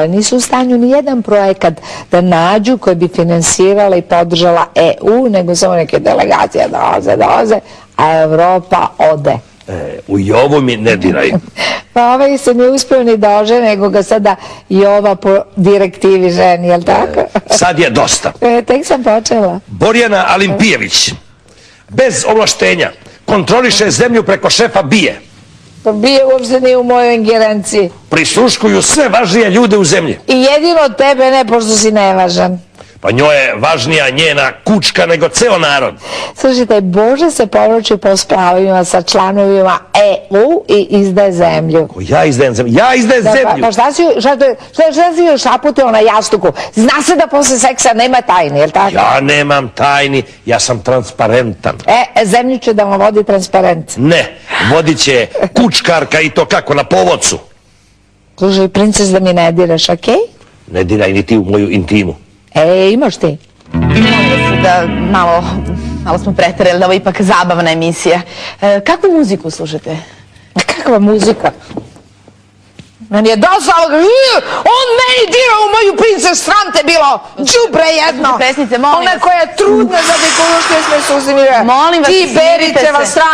Nisu u stanju ni jedan projekat da nađu koji bi finansirala i podržala EU, nego samo neke delegacije dolaze, a Evropa ode. U Jovu mi ne diraj. Pa ovaj se ne uspio ni da oženi, nego ga sada Jova po direktivi ženi, jel tako? Sad je dosta. Tek sam počela. Borjana Alimpijević, bez ovlaštenja, kontroliše zemlju preko šefa BIA. Pa BIA uopšte nije u mojoj ingerenciji. Prisluškuju sve važnije ljude u zemlji. I jedino od tebe ne, pošto si nevažan. Pa njoj je važnija njena kučka nego ceo narod. Slušajte, Bože se povlači po splavima sa članovima EU i izdaje zemlju. Ja izdajem zemlju? Ja izdajem zemlju? Pa šta si još naputio na jastuku? Zna se da posle seksa nema tajni, jel tako? Ja nemam tajni, ja sam transparentan. Zemlju će da vam vodi transparent. Ne, vodit će kučkarka i to kako, na povodcu. Slušaj, princes, da mi ne diraš, okej? Ne diraj ni ti u moju intimu. Imaš ti? Molim vas da malo smo preterali, da ovo je ipak zabavna emisija. Kakvu muziku slušate? Kakva muzika? Meni je dosta ovoga, on meni dira u moju princes strante bilo, đubre jedno. Pesnice, molim vas. Ona koja je trudna za dekološke sme susimire. Molim vas, ti Berićeva strana.